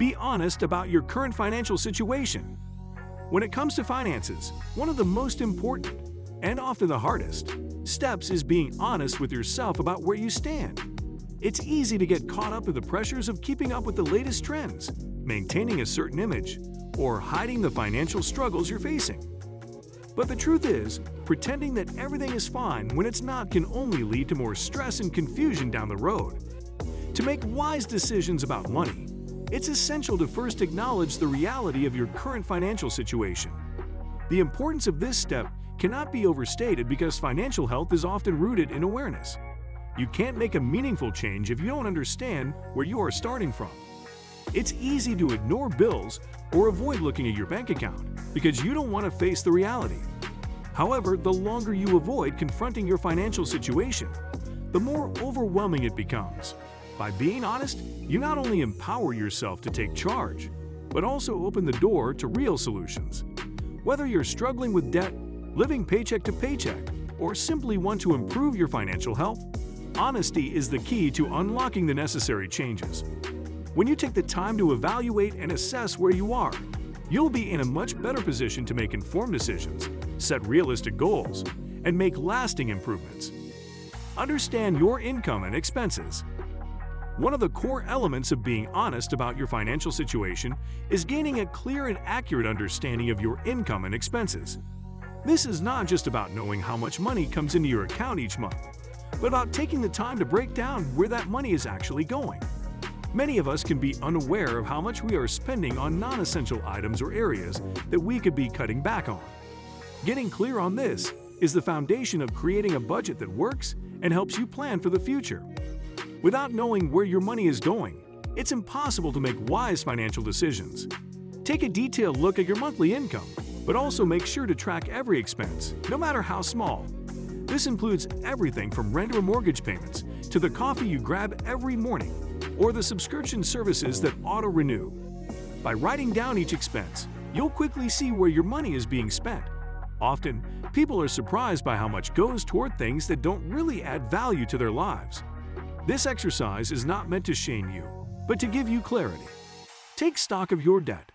Be honest about your current financial situation. When it comes to finances, one of the most important, and often the hardest, steps is being honest with yourself about where you stand. It's easy to get caught up in the pressures of keeping up with the latest trends, maintaining a certain image, or hiding the financial struggles you're facing. But the truth is, pretending that everything is fine when it's not can only lead to more stress and confusion down the road. To make wise decisions about money, it's essential to first acknowledge the reality of your current financial situation. The importance of this step cannot be overstated because financial health is often rooted in awareness. You can't make a meaningful change if you don't understand where you are starting from. It's easy to ignore bills or avoid looking at your bank account because you don't want to face the reality. However, the longer you avoid confronting your financial situation, the more overwhelming it becomes. By being honest, you not only empower yourself to take charge, but also open the door to real solutions. Whether you're struggling with debt, living paycheck to paycheck, or simply want to improve your financial health, honesty is the key to unlocking the necessary changes. When you take the time to evaluate and assess where you are, you'll be in a much better position to make informed decisions, set realistic goals, and make lasting improvements. Understand your income and expenses. One of the core elements of being honest about your financial situation is gaining a clear and accurate understanding of your income and expenses. This is not just about knowing how much money comes into your account each month, but about taking the time to break down where that money is actually going. Many of us can be unaware of how much we are spending on non-essential items or areas that we could be cutting back on. Getting clear on this is the foundation of creating a budget that works and helps you plan for the future. Without knowing where your money is going, it's impossible to make wise financial decisions. Take a detailed look at your monthly income, but also make sure to track every expense, no matter how small. This includes everything from rent or mortgage payments to the coffee you grab every morning or the subscription services that auto-renew. By writing down each expense, you'll quickly see where your money is being spent. Often, people are surprised by how much goes toward things that don't really add value to their lives. This exercise is not meant to shame you, but to give you clarity. Take stock of your debt.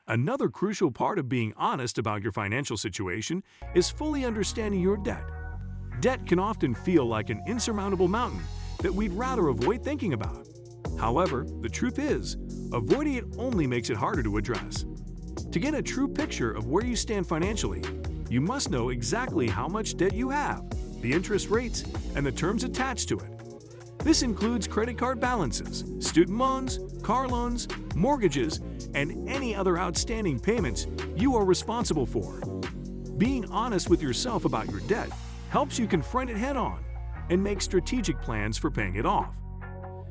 Another crucial part of being honest about your financial situation is fully understanding your debt. Debt can often feel like an insurmountable mountain that we'd rather avoid thinking about. However, the truth is, avoiding it only makes it harder to address. To get a true picture of where you stand financially, you must know exactly how much debt you have, the interest rates, and the terms attached to it. This includes credit card balances, student loans, car loans, mortgages, and any other outstanding payments you are responsible for. Being honest with yourself about your debt helps you confront it head-on and make strategic plans for paying it off.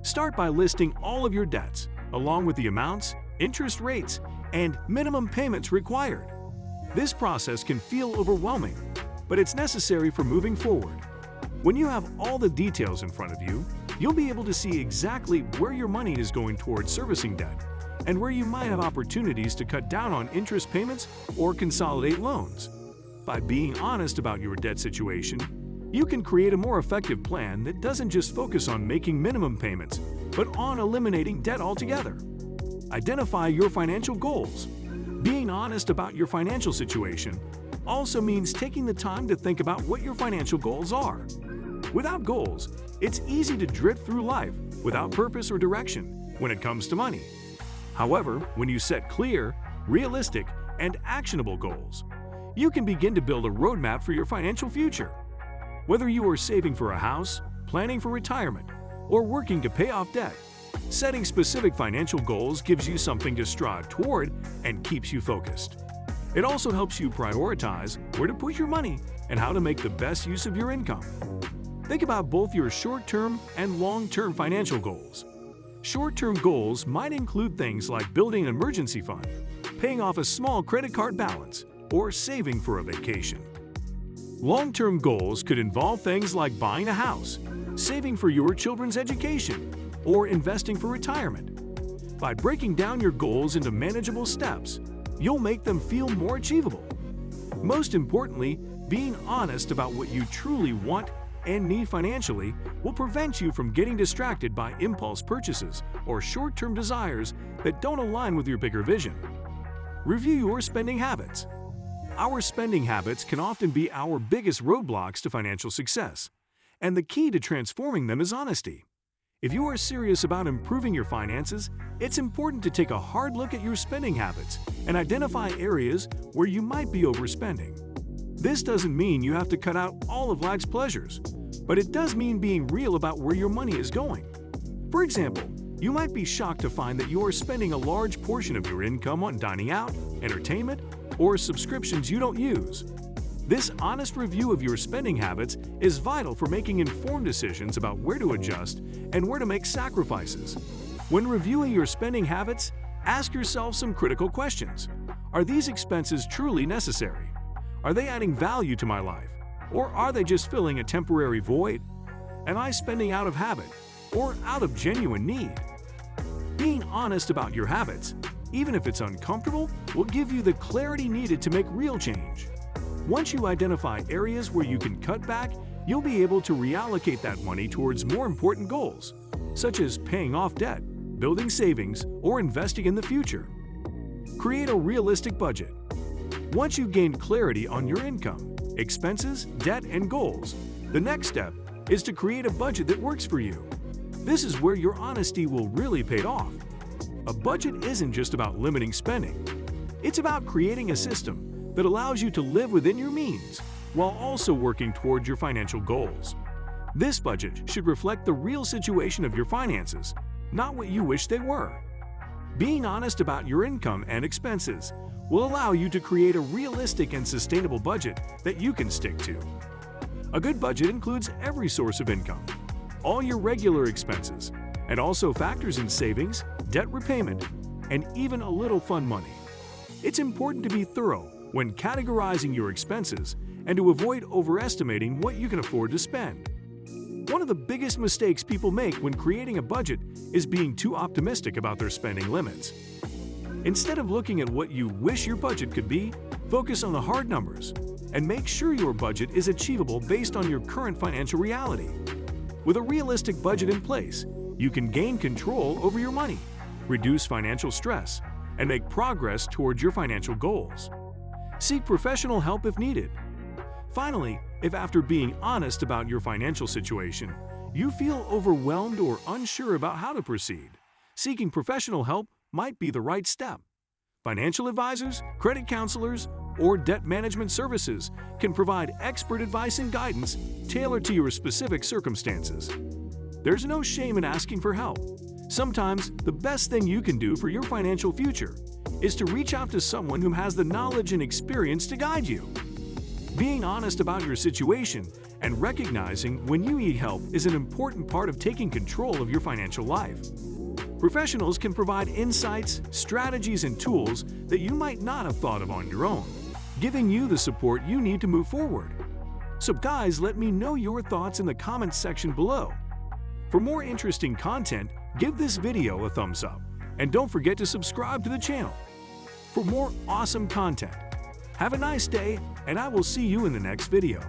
Start by listing all of your debts, along with the amounts, interest rates, and minimum payments required. This process can feel overwhelming, but it's necessary for moving forward. When you have all the details in front of you, you'll be able to see exactly where your money is going towards servicing debt and where you might have opportunities to cut down on interest payments or consolidate loans. By being honest about your debt situation, you can create a more effective plan that doesn't just focus on making minimum payments, but on eliminating debt altogether. Identify your financial goals. Being honest about your financial situation also means taking the time to think about what your financial goals are. Without goals, it's easy to drift through life without purpose or direction when it comes to money. However, when you set clear, realistic, and actionable goals, you can begin to build a roadmap for your financial future. Whether you are saving for a house, planning for retirement, or working to pay off debt, setting specific financial goals gives you something to strive toward and keeps you focused. It also helps you prioritize where to put your money and how to make the best use of your income. Think about both your short-term and long-term financial goals. Short-term goals might include things like building an emergency fund, paying off a small credit card balance, or saving for a vacation. Long-term goals could involve things like buying a house, saving for your children's education, or investing for retirement. By breaking down your goals into manageable steps, you'll make them feel more achievable. Most importantly, being honest about what you truly want and need financially will prevent you from getting distracted by impulse purchases or short-term desires that don't align with your bigger vision. Review your spending habits. Our spending habits can often be our biggest roadblocks to financial success, and the key to transforming them is honesty. If you are serious about improving your finances, it's important to take a hard look at your spending habits and identify areas where you might be overspending. This doesn't mean you have to cut out all of life's pleasures, but it does mean being real about where your money is going. For example, you might be shocked to find that you are spending a large portion of your income on dining out, entertainment, or subscriptions you don't use. This honest review of your spending habits is vital for making informed decisions about where to adjust and where to make sacrifices. When reviewing your spending habits, ask yourself some critical questions. Are these expenses truly necessary? Are they adding value to my life? Or are they just filling a temporary void? Am I spending out of habit or out of genuine need? Being honest about your habits, even if it's uncomfortable, will give you the clarity needed to make real change. Once you identify areas where you can cut back, you'll be able to reallocate that money towards more important goals, such as paying off debt, building savings, or investing in the future. Create a realistic budget. Once you've gained clarity on your income, expenses, debt, and goals, the next step is to create a budget that works for you. This is where your honesty will really pay off. A budget isn't just about limiting spending. It's about creating a system that allows you to live within your means while also working towards your financial goals. This budget should reflect the real situation of your finances, not what you wish they were. Being honest about your income and expenses will allow you to create a realistic and sustainable budget that you can stick to. A good budget includes every source of income, all your regular expenses, and also factors in savings, debt repayment, and even a little fun money. It's important to be thorough when categorizing your expenses and to avoid overestimating what you can afford to spend. One of the biggest mistakes people make when creating a budget is being too optimistic about their spending limits. Instead of looking at what you wish your budget could be, focus on the hard numbers and make sure your budget is achievable based on your current financial reality. With a realistic budget in place, you can gain control over your money, reduce financial stress, and make progress towards your financial goals. Seek professional help if needed. Finally, if after being honest about your financial situation, you feel overwhelmed or unsure about how to proceed, seeking professional help might be the right step. Financial advisors, credit counselors, or debt management services can provide expert advice and guidance tailored to your specific circumstances. There's no shame in asking for help. Sometimes the best thing you can do for your financial future is to reach out to someone who has the knowledge and experience to guide you. Being honest about your situation and recognizing when you need help is an important part of taking control of your financial life. Professionals can provide insights, strategies, and tools that you might not have thought of on your own, giving you the support you need to move forward. So guys, let me know your thoughts in the comments section below. For more interesting content, give this video a thumbs up, and don't forget to subscribe to the channel for more awesome content. Have a nice day, and I will see you in the next video.